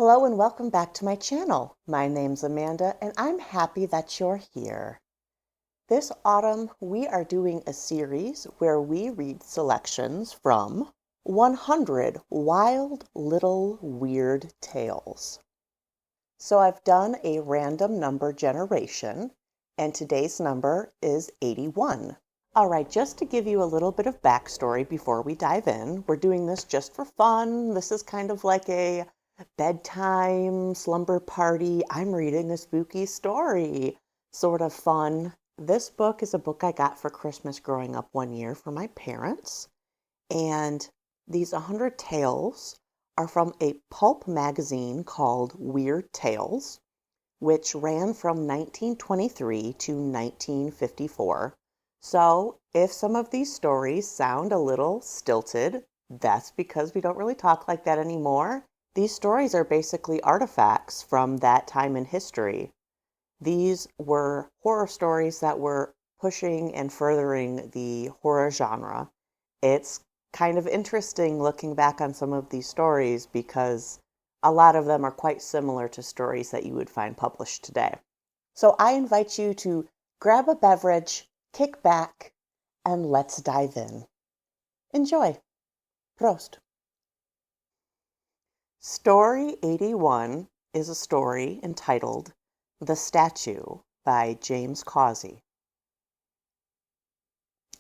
Hello and welcome back to my channel. My name's Amanda and I'm happy that you're here. This autumn we are doing a series where we read selections from 100 Wild Little Weird Tales. So I've done a random number generation and today's number is 81. Alright, just to give you a little bit of backstory before we dive in, we're doing this just for fun. This is kind of like a bedtime slumber party. I'm reading a spooky story sort of fun. This book is a book I got for Christmas growing up one year for my parents. And these 100 tales are from a pulp magazine called Weird Tales, which ran from 1923 to 1954. So if some of these stories sound a little stilted, that's because we don't really talk like that anymore. These stories are basically artifacts from that time in history. These were horror stories that were pushing and furthering the horror genre. It's kind of interesting looking back on some of these stories because a lot of them are quite similar to stories that you would find published today. So I invite you to grab a beverage, kick back, and let's dive in. Enjoy. Prost. Story 81 is a story entitled The Statue by James Causey.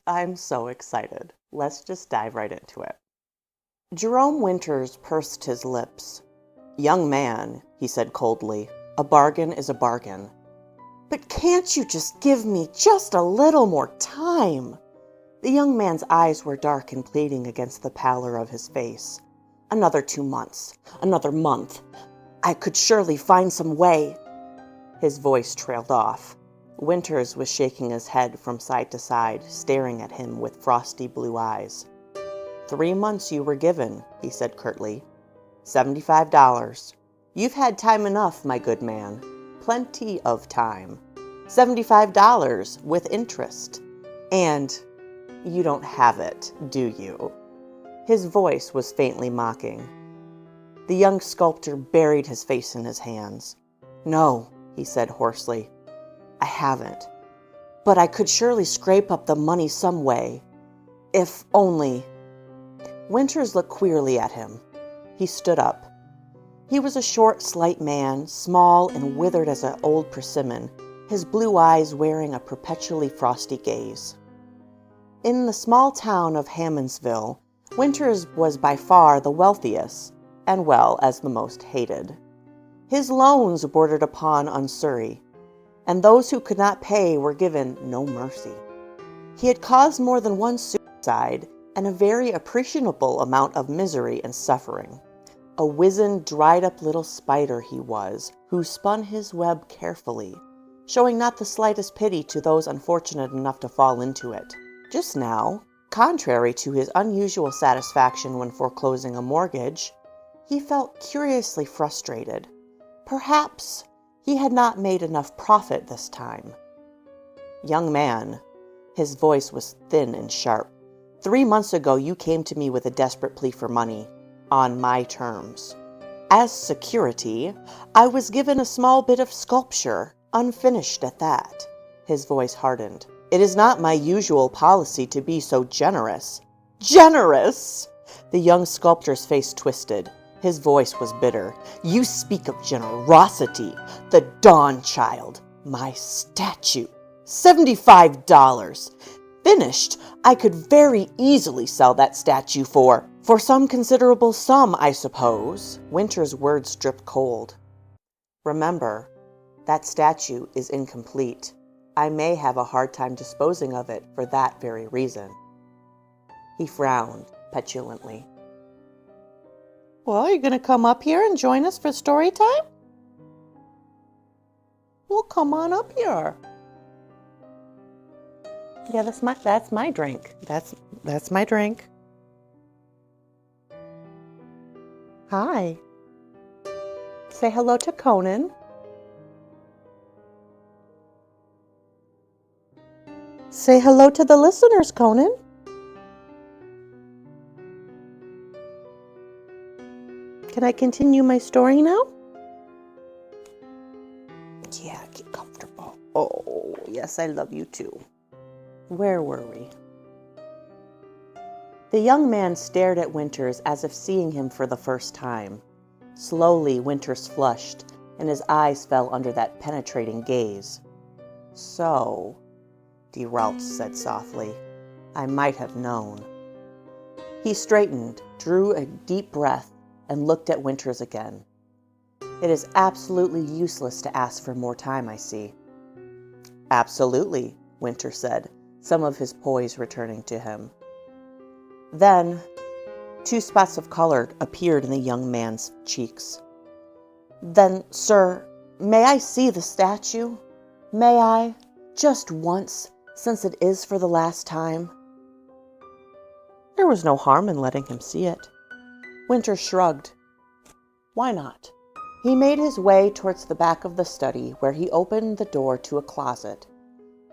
I'm so excited. Let's just dive right into it. Jerome Winters pursed his lips. "Young man," he said coldly, "a bargain is a bargain." "But can't you just give me just a little more time?" The young man's eyes were dark and pleading against the pallor of his face. "Another 2 months, another month. I could surely find some way." His voice trailed off. Winters was shaking his head from side to side, staring at him with frosty blue eyes. 3 months you were given," he said curtly. $75. "You've had time enough, my good man. Plenty of time. $75 with interest. And you don't have it, do you?" His voice was faintly mocking. The young sculptor buried his face in his hands. "No," he said hoarsely, "I haven't. But I could surely scrape up the money some way. If only—" Winters looked queerly at him. He stood up. He was a short, slight man, small and withered as an old persimmon, his blue eyes wearing a perpetually frosty gaze. In the small town of Hammondsville, Winters was by far the wealthiest, and well as the most hated. His loans bordered upon usury, and those who could not pay were given no mercy. He had caused more than one suicide and a very appreciable amount of misery and suffering. A wizened, dried-up little spider he was, who spun his web carefully, showing not the slightest pity to those unfortunate enough to fall into it. Just now, contrary to his unusual satisfaction when foreclosing a mortgage, he felt curiously frustrated. Perhaps he had not made enough profit this time. "Young man," his voice was thin and sharp, 3 months ago you came to me with a desperate plea for money, on my terms. As security, I was given a small bit of sculpture, unfinished at that." His voice hardened. "It is not my usual policy to be so generous." "Generous!" The young sculptor's face twisted. His voice was bitter. "You speak of generosity. The Dawn Child. My statue. $75. Finished, I could very easily sell that statue for some considerable sum, I suppose." Winter's words dripped cold. "Remember, that statue is incomplete. I may have a hard time disposing of it for that very reason." He frowned petulantly. "Well, are you going to come up here and join us for story time?" "Well, come on up here." "Yeah, that's my drink. That's my drink." "Hi. Say hello to Conan." "Say hello to the listeners, Conan." Can I continue my story now? Yeah, get comfortable. Oh, yes, I love you too. Where were we? The young man stared at Winters as if seeing him for the first time. Slowly, Winters flushed, and his eyes fell under that penetrating gaze. So, de Raltz said softly, I might have known. He straightened, drew a deep breath, and looked at Winters again. It is absolutely useless to ask for more time, I see. Absolutely, Winters said, some of his poise returning to him. Then, 2 spots of color appeared in the young man's cheeks. Then, sir, may I see the statue? May I? Just once, since it is for the last time. There was no harm in letting him see it. Winters shrugged. Why not? He made his way towards the back of the study, where he opened the door to a closet.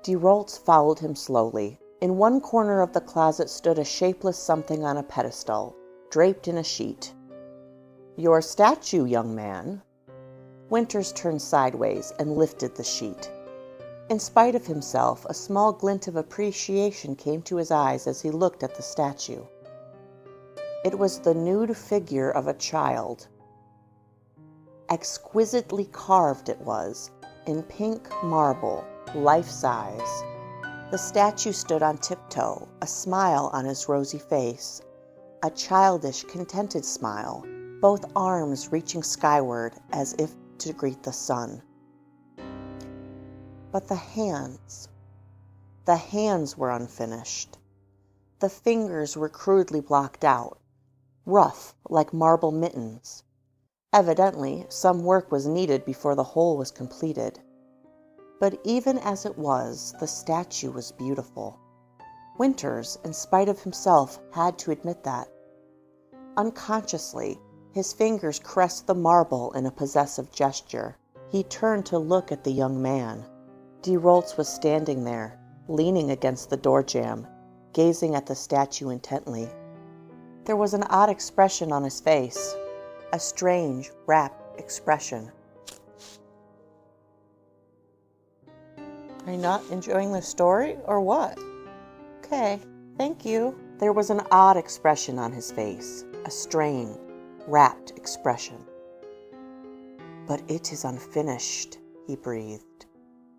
De Raltz followed him slowly. In one corner of the closet stood a shapeless something on a pedestal, draped in a sheet. Your statue, young man. Winters turned sideways and lifted the sheet. In spite of himself, a small glint of appreciation came to his eyes as he looked at the statue. It was the nude figure of a child. Exquisitely carved it was, in pink marble, life-size. The statue stood on tiptoe, a smile on his rosy face, a childish, contented smile, both arms reaching skyward as if to greet the sun. But the hands were unfinished. The fingers were crudely blocked out, rough like marble mittens. Evidently, some work was needed before the whole was completed. But even as it was, the statue was beautiful. Winters, in spite of himself, had to admit that. Unconsciously, his fingers caressed the marble in a possessive gesture. He turned to look at the young man. De Raltz was standing there, leaning against the door jamb, gazing at the statue intently. There was an odd expression on his face, a strange, rapt expression. Are you not enjoying the story, or what? Okay, thank you. There was an odd expression on his face, a strained, rapt expression. But it is unfinished, he breathed.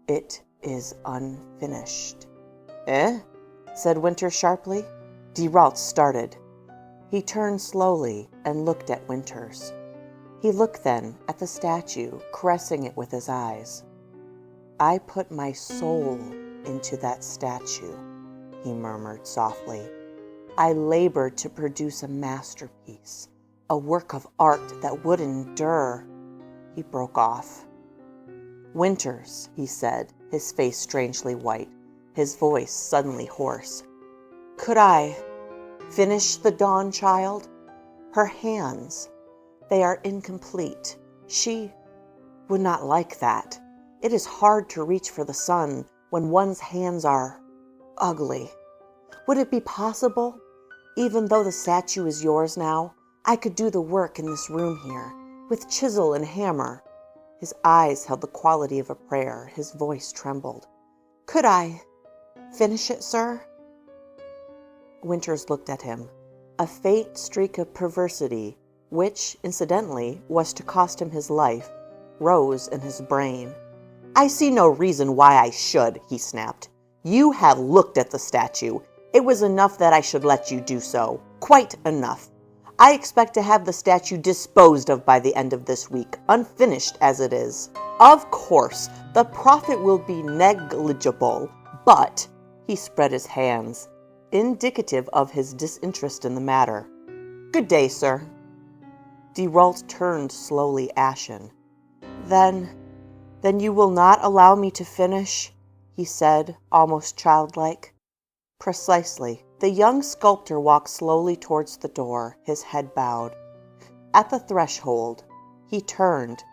It is unfinished. Eh? Said Winters sharply. De Raltz started. He turned slowly and looked at Winters. He looked then at the statue, caressing it with his eyes. I put my soul into that statue, he murmured softly. I labored to produce a masterpiece, a work of art that would endure. He broke off. Winters, he said, his face strangely white, his voice suddenly hoarse. Could I finish the Dawn Child? Her hands, they are incomplete. She would not like that. It is hard to reach for the sun when one's hands are ugly. Would it be possible, even though the statue is yours now, I could do the work in this room here, with chisel and hammer? His eyes held the quality of a prayer. His voice trembled. Could I finish it, sir? Winters looked at him. A faint streak of perversity, which, incidentally, was to cost him his life, rose in his brain. I see no reason why I should, he snapped. You have looked at the statue. It was enough that I should let you do so. Quite enough. I expect to have the statue disposed of by the end of this week, unfinished as it is. Of course, the profit will be negligible, but, he spread his hands, indicative of his disinterest in the matter. Good day, sir. De Raltz turned slowly ashen. Then you will not allow me to finish, he said, almost childlike. Precisely. The young sculptor walked slowly towards the door, his head bowed. At the threshold, he turned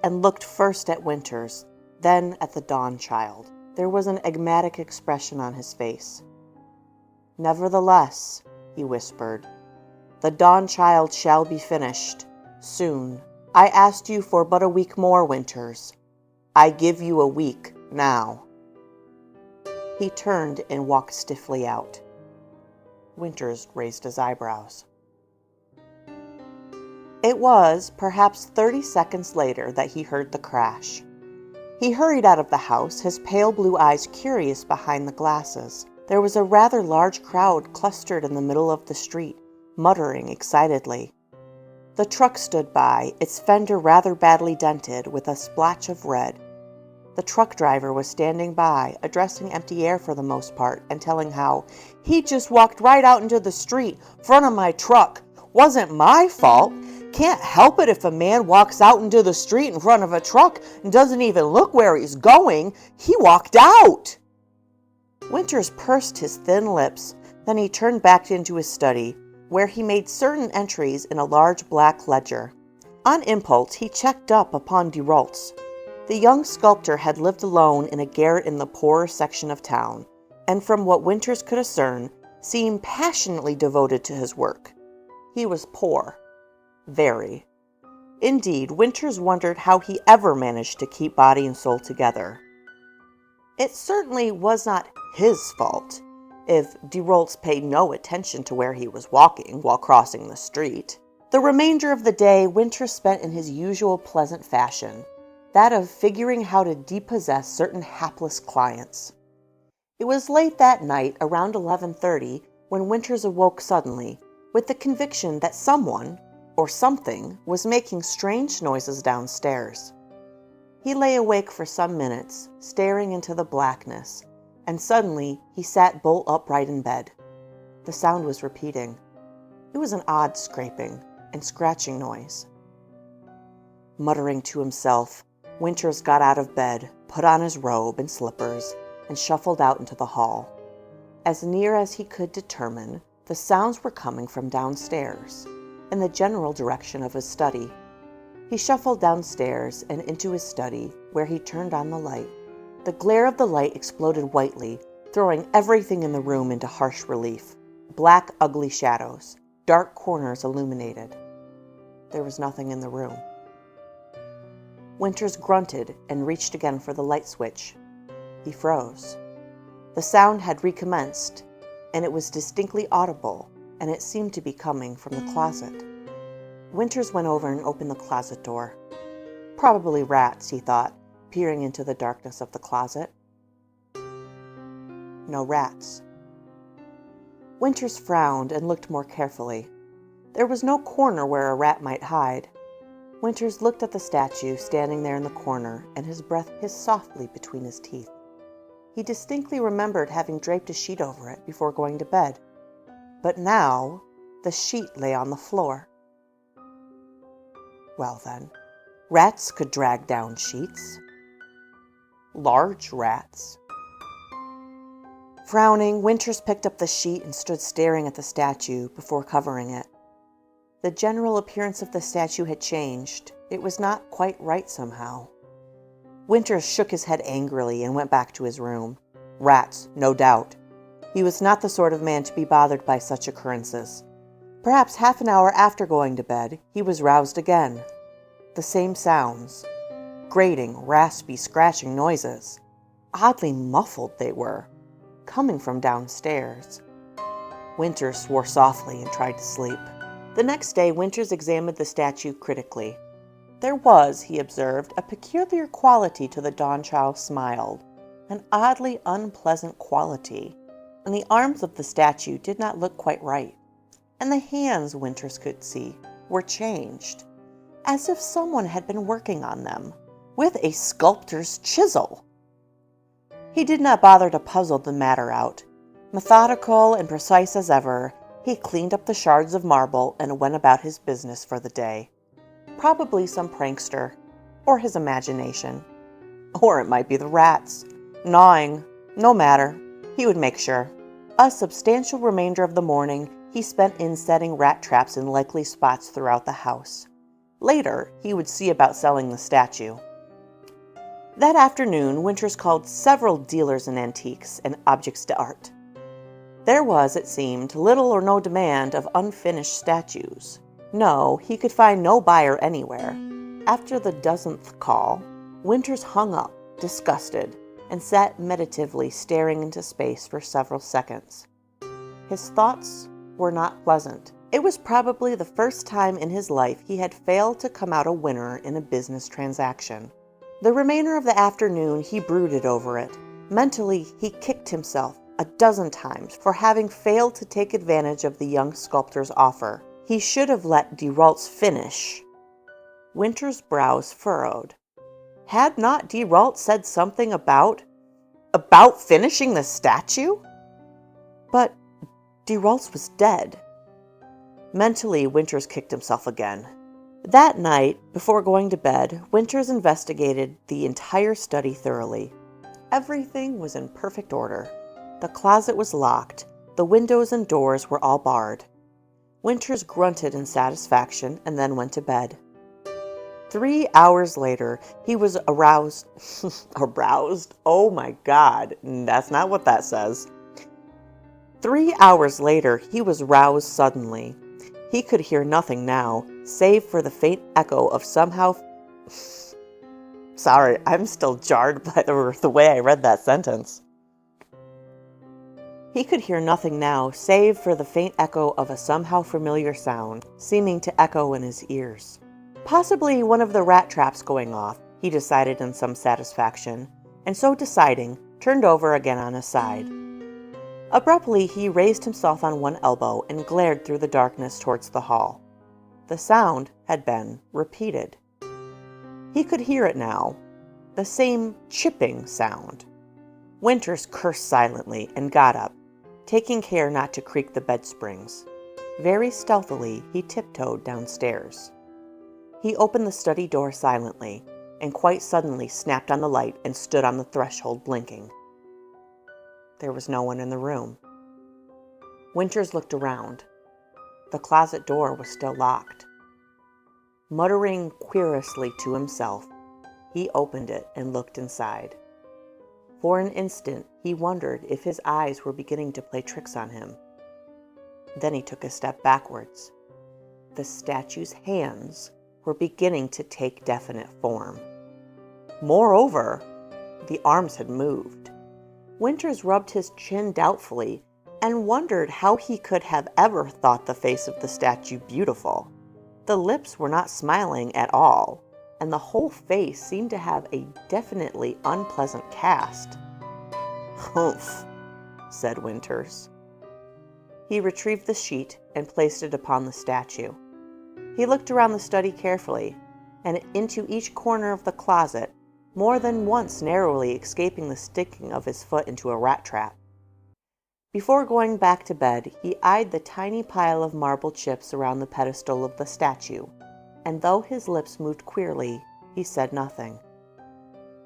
and looked first at Winters, then at the Dawn Child. There was an enigmatic expression on his face. Nevertheless, he whispered, the Dawn Child shall be finished. Soon. I asked you for but a week more, Winters. I give you a week now." He turned and walked stiffly out. Winters raised his eyebrows. It was perhaps 30 seconds later that he heard the crash. He hurried out of the house, his pale blue eyes curious behind the glasses. There was a rather large crowd clustered in the middle of the street, muttering excitedly. The truck stood by, its fender rather badly dented with a splotch of red. The truck driver was standing by, addressing empty air for the most part, and telling how he just walked right out into the street, front of my truck. Wasn't my fault. Can't help it if a man walks out into the street in front of a truck and doesn't even look where he's going. He walked out. Winters pursed his thin lips, then he turned back into his study, where he made certain entries in a large black ledger. On impulse, he checked up upon Deroltz. The young sculptor had lived alone in a garret in the poorer section of town, and from what Winters could discern, seemed passionately devoted to his work. He was poor. Very. Indeed, Winters wondered how he ever managed to keep body and soul together. It certainly was not his fault if Deroltz paid no attention to where he was walking while crossing the street. The remainder of the day Winters spent in his usual pleasant fashion, that of figuring how to depossess certain hapless clients. It was late that night, around 11:30, when Winters awoke suddenly, with the conviction that someone, or something, was making strange noises downstairs. He lay awake for some minutes, staring into the blackness, and suddenly he sat bolt upright in bed. The sound was repeating. It was an odd scraping and scratching noise. Muttering to himself, Winters got out of bed, put on his robe and slippers, and shuffled out into the hall. As near as he could determine, the sounds were coming from downstairs, in the general direction of his study. He shuffled downstairs and into his study, where he turned on the light. The glare of the light exploded whitely, throwing everything in the room into harsh relief. Black, ugly shadows, dark corners illuminated. There was nothing in the room. Winters grunted and reached again for the light switch. He froze. The sound had recommenced, and it was distinctly audible, and it seemed to be coming from the closet. Winters went over and opened the closet door. Probably rats, he thought, peering into the darkness of the closet. No rats. Winters frowned and looked more carefully. There was no corner where a rat might hide. Winters looked at the statue standing there in the corner, and his breath hissed softly between his teeth. He distinctly remembered having draped a sheet over it before going to bed. But now, the sheet lay on the floor. Well then, rats could drag down sheets. Large rats. Frowning, Winters picked up the sheet and stood staring at the statue before covering it. The general appearance of the statue had changed. It was not quite right somehow. Winters shook his head angrily and went back to his room. Rats, no doubt. He was not the sort of man to be bothered by such occurrences. Perhaps half an hour after going to bed, he was roused again. The same sounds. Grating, raspy, scratching noises. Oddly muffled they were, coming from downstairs. Winters swore softly and tried to sleep. The next day, Winters examined the statue critically. There was, he observed, a peculiar quality to the Dawnchild smile, an oddly unpleasant quality, and the arms of the statue did not look quite right, and the hands, Winters could see, were changed, as if someone had been working on them, with a sculptor's chisel. He did not bother to puzzle the matter out. Methodical and precise as ever, he cleaned up the shards of marble and went about his business for the day. Probably some prankster, or his imagination. Or it might be the rats, gnawing. No matter, he would make sure. A substantial remainder of the morning he spent in setting rat traps in likely spots throughout the house. Later, he would see about selling the statue. That afternoon, Winters called several dealers in antiques and objects d'art. There was, it seemed, little or no demand of unfinished statues. No, he could find no buyer anywhere. After the dozenth call, Winters hung up, disgusted, and sat meditatively staring into space for several seconds. His thoughts were not pleasant. It was probably the first time in his life he had failed to come out a winner in a business transaction. The remainder of the afternoon he brooded over it. Mentally, he kicked himself a dozen times for having failed to take advantage of the young sculptor's offer. He should have let DeRaults finish. Winter's brows furrowed. Had not DeRault said something about finishing the statue? But DeRaults was dead. Mentally, Winters kicked himself again. That night, before going to bed, Winters investigated the entire study thoroughly. Everything was in perfect order. The closet was locked. The windows and doors were all barred. Winters grunted in satisfaction and then went to bed. 3 hours later, he was aroused. Aroused? Oh my God, that's not what that says. 3 hours later, he was roused suddenly. He could hear nothing now, save for the faint echo of somehow... Sorry, I'm still jarred by the way I read that sentence. He could hear nothing now, save for the faint echo of a somehow familiar sound, seeming to echo in his ears. Possibly one of the rat traps going off, he decided in some satisfaction, and so deciding, turned over again on his side. Abruptly, he raised himself on one elbow and glared through the darkness towards the hall. The sound had been repeated. He could hear it now, the same chipping sound. Winters cursed silently and got up, taking care not to creak the bed springs. Very stealthily, he tiptoed downstairs. He opened the study door silently, and quite suddenly snapped on the light and stood on the threshold blinking. There was no one in the room. Winters looked around. The closet door was still locked. Muttering querulously to himself, he opened it and looked inside. For an instant, he wondered if his eyes were beginning to play tricks on him. Then he took a step backwards. The statue's hands were beginning to take definite form. Moreover, the arms had moved. Winters rubbed his chin doubtfully and wondered how he could have ever thought the face of the statue beautiful. The lips were not smiling at all, and the whole face seemed to have a definitely unpleasant cast. "Humph," said Winters. He retrieved the sheet and placed it upon the statue. He looked around the study carefully, and into each corner of the closet, more than once narrowly escaping the sticking of his foot into a rat trap. Before going back to bed, he eyed the tiny pile of marble chips around the pedestal of the statue, and though his lips moved queerly, he said nothing.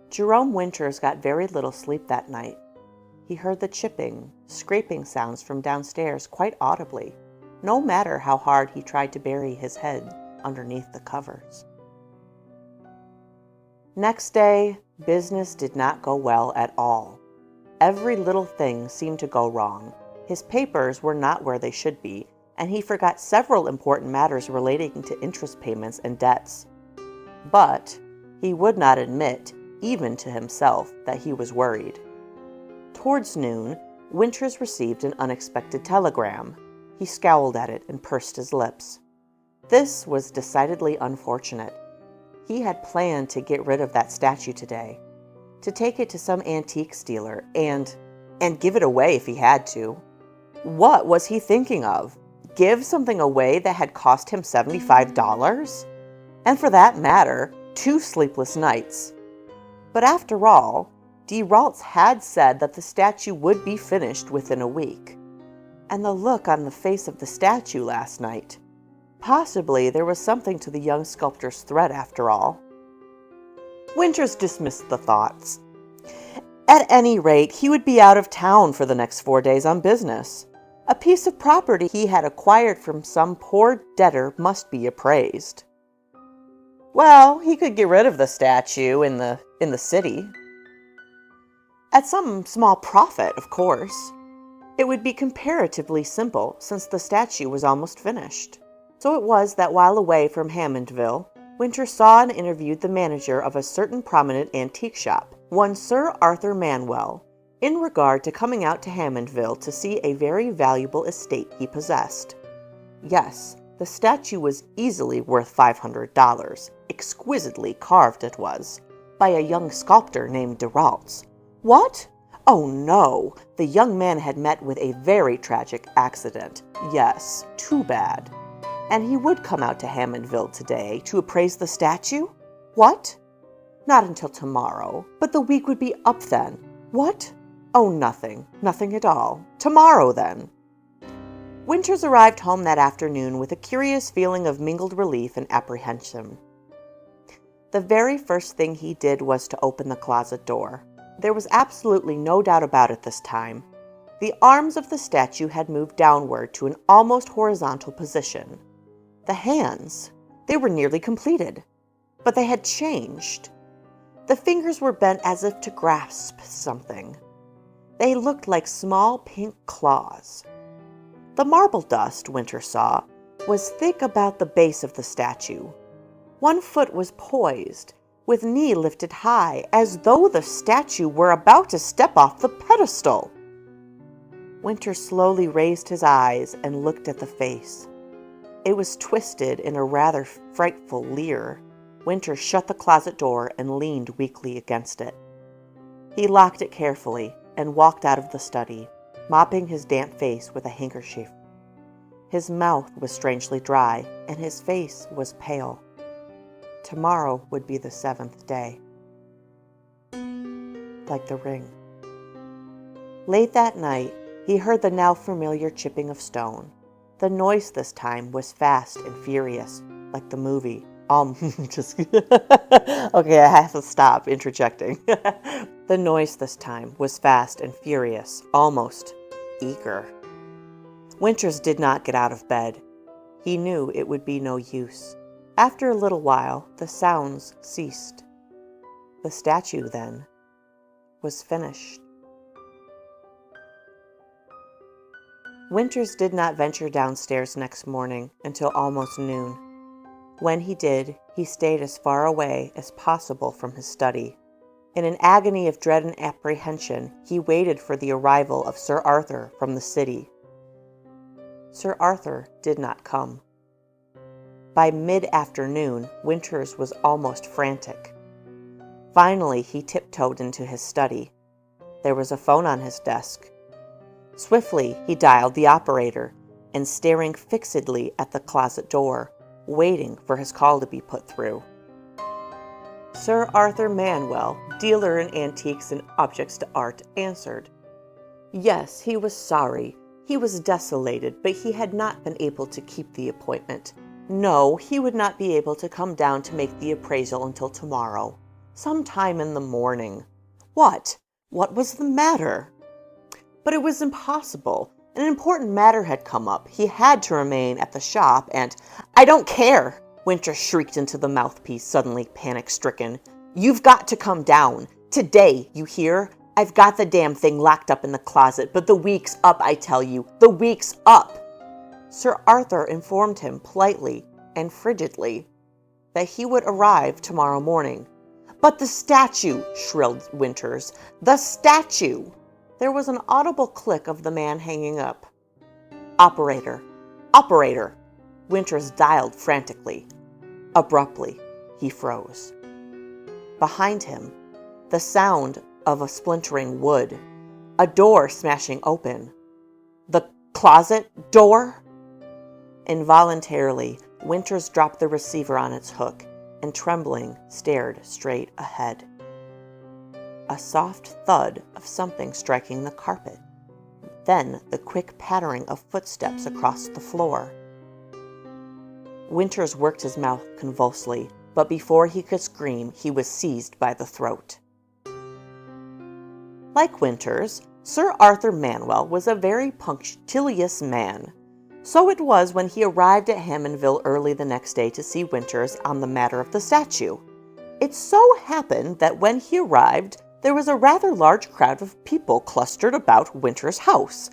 Jerome Winters got very little sleep that night. He heard the chipping, scraping sounds from downstairs quite audibly, no matter how hard he tried to bury his head underneath the covers. Next day, business did not go well at all. Every little thing seemed to go wrong. His papers were not where they should be, and he forgot several important matters relating to interest payments and debts. But he would not admit, even to himself, that he was worried. Towards noon, Winters received an unexpected telegram. He scowled at it and pursed his lips. This was decidedly unfortunate. He had planned to get rid of that statue today, to take it to some antique dealer and give it away if he had to. What was he thinking of? Give something away that had cost him $75? And for that matter, 2 sleepless nights. But after all, DeRaults had said that the statue would be finished within a week. And the look on the face of the statue last night. Possibly there was something to the young sculptor's threat after all. Winters dismissed the thoughts. At any rate, he would be out of town for the next 4 days on business. A piece of property he had acquired from some poor debtor must be appraised. Well, he could get rid of the statue in the city. At some small profit, of course. It would be comparatively simple, since the statue was almost finished. So it was that while away from Hammondville, Winters saw and interviewed the manager of a certain prominent antique shop, one Sir Arthur Manwell, in regard to coming out to Hammondville to see a very valuable estate he possessed. Yes, the statue was easily worth $500. Exquisitely carved it was, by a young sculptor named Deraltz. What? Oh no, the young man had met with a very tragic accident. Yes, too bad. And he would come out to Hammondville today to appraise the statue? What? Not until tomorrow, but the week would be up then. What? Oh, nothing at all. Tomorrow then. Winters arrived home that afternoon with a curious feeling of mingled relief and apprehension. The very first thing he did was to open the closet door. There was absolutely no doubt about it this time. The arms of the statue had moved downward to an almost horizontal position. The hands, they were nearly completed, but they had changed. The fingers were bent as if to grasp something. They looked like small pink claws. The marble dust, Winters saw, was thick about the base of the statue. One foot was poised, with knee lifted high, as though the statue were about to step off the pedestal. Winters slowly raised his eyes and looked at the face. It was twisted in a rather frightful leer. Winters shut the closet door and leaned weakly against it. He locked it carefully and walked out of the study, mopping his damp face with a handkerchief. His mouth was strangely dry, and his face was pale. Tomorrow would be the 7th day. Like the ring. Late that night, he heard the now familiar chipping of stone. The noise this time was fast and furious, like the movie. Okay, I have to stop interjecting. The noise this time was fast and furious, almost eager. Winters did not get out of bed. He knew it would be no use. After a little while, the sounds ceased. The statue, then, was finished. Winters did not venture downstairs next morning until almost noon. When he did, he stayed as far away as possible from his study. In an agony of dread and apprehension, he waited for the arrival of Sir Arthur from the city. Sir Arthur did not come. By mid-afternoon, Winters was almost frantic. Finally, he tiptoed into his study. There was a phone on his desk. Swiftly, he dialed the operator, and staring fixedly at the closet door, waiting for his call to be put through. Sir Arthur Manwell, dealer in antiques and objects to art, answered. Yes, he was sorry. He was desolated, but he had not been able to keep the appointment. No, he would not be able to come down to make the appraisal until tomorrow. Sometime in the morning. What? What was the matter? But it was impossible. An important matter had come up. He had to remain at the shop, and I don't care! Winters shrieked into the mouthpiece, suddenly panic-stricken. You've got to come down. Today, you hear? I've got the damn thing locked up in the closet, but the week's up, I tell you. The week's up! Sir Arthur informed him politely and frigidly that he would arrive tomorrow morning. But the statue, shrilled Winters. The statue! There was an audible click of the man hanging up. Operator! Operator! Winters dialed frantically. Abruptly, he froze. Behind him, the sound of a splintering wood, a door smashing open. The closet door? Involuntarily, Winters dropped the receiver on its hook and, trembling, stared straight ahead. A soft thud of something striking the carpet. Then the quick pattering of footsteps across the floor. Winters worked his mouth convulsively, but before he could scream, he was seized by the throat. Like Winters, Sir Arthur Manwell was a very punctilious man. So it was when he arrived at Hammondville early the next day to see Winters on the matter of the statue. It so happened that when he arrived, there was a rather large crowd of people clustered about Winters' house.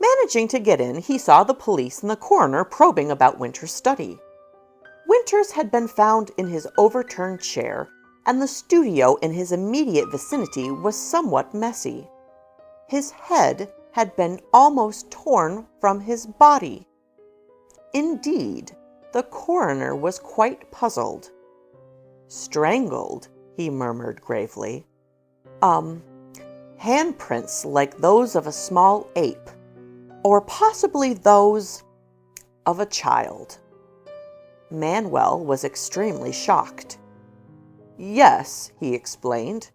Managing to get in, he saw the police and the coroner probing about Winter's study. Winters had been found in his overturned chair, and the studio in his immediate vicinity was somewhat messy. His head had been almost torn from his body. Indeed, the coroner was quite puzzled. "Strangled," he murmured gravely. Handprints like those of a small ape, or possibly those of a child." Manuel was extremely shocked. "Yes," he explained.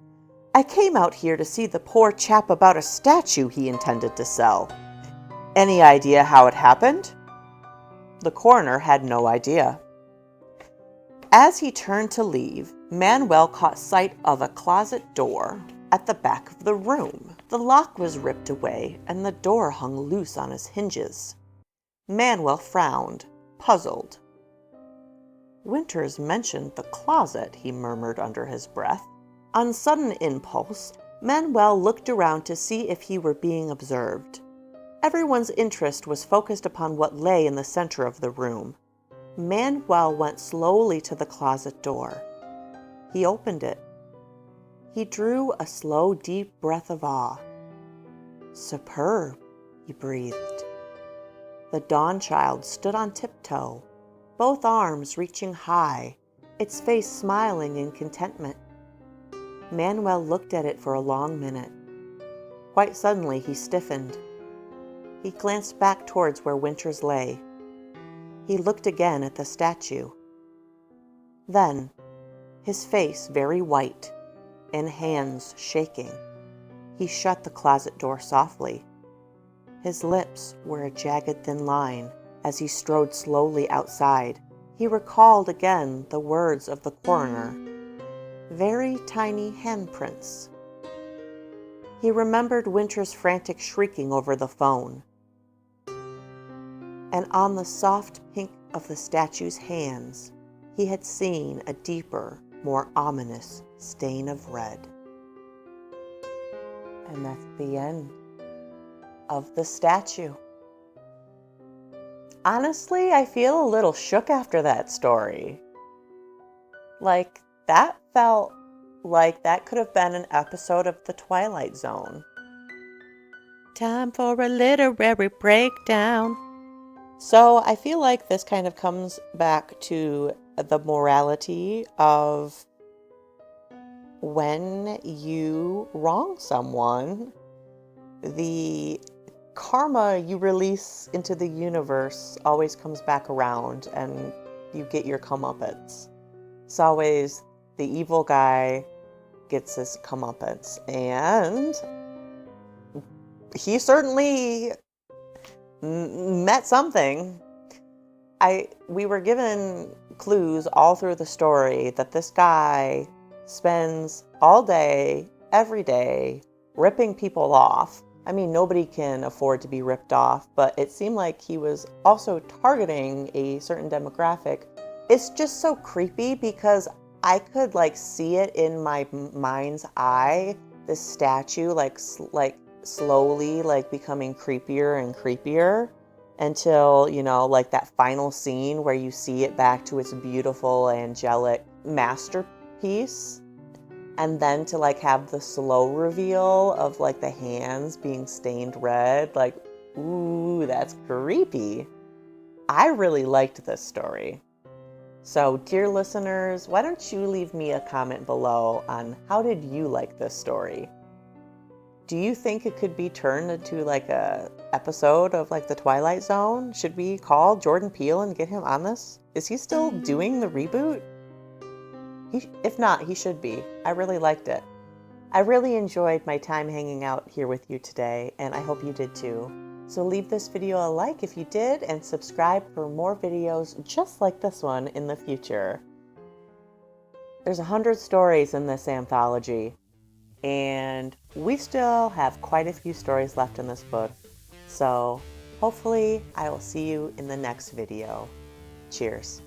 "I came out here to see the poor chap about a statue he intended to sell. Any idea how it happened?" The coroner had no idea. As he turned to leave, Manuel caught sight of a closet door at the back of the room. The lock was ripped away, and the door hung loose on its hinges. Manuel frowned, puzzled. "Winters mentioned the closet," he murmured under his breath. On sudden impulse, Manuel looked around to see if he were being observed. Everyone's interest was focused upon what lay in the center of the room. Manuel went slowly to the closet door. He opened it. He drew a slow, deep breath of awe. "Superb," he breathed. The dawn child stood on tiptoe, both arms reaching high, its face smiling in contentment. Manuel looked at it for a long minute. Quite suddenly, he stiffened. He glanced back towards where Winters lay. He looked again at the statue. Then, his face very white, and hands shaking, he shut the closet door softly. His lips were a jagged thin line as he strode slowly outside. He recalled again the words of the coroner. Very tiny handprints. He remembered Winter's frantic shrieking over the phone. And on the soft pink of the statue's hands, he had seen a deeper, more ominous stain of red. And that's the end of the statue. Honestly, I feel a little shook after that story. Like, that felt like that could have been an episode of The Twilight Zone. Time for a literary breakdown. So I feel like this kind of comes back to the morality of when you wrong someone, the karma you release into the universe always comes back around and you get your comeuppance. It's always the evil guy gets his comeuppance, and he certainly met something. We were given clues all through the story that this guy spends all day, every day, ripping people off. I mean, nobody can afford to be ripped off, but it seemed like he was also targeting a certain demographic. It's just so creepy because I could see it in my mind's eye, this statue slowly becoming creepier and creepier until, that final scene where you see it back to its beautiful angelic masterpiece. And then to have the slow reveal of the hands being stained red, ooh, that's creepy. I really liked this story. So, dear listeners, why don't you leave me a comment below on how did you like this story? Do you think it could be turned into a episode of The Twilight Zone? Should we call Jordan Peele and get him on this? Is he still doing the reboot? If not, he should be. I really liked it. I really enjoyed my time hanging out here with you today, and I hope you did too. So leave this video a like if you did, and subscribe for more videos just like this one in the future. There's 100 stories in this anthology, and we still have quite a few stories left in this book. So hopefully I will see you in the next video. Cheers.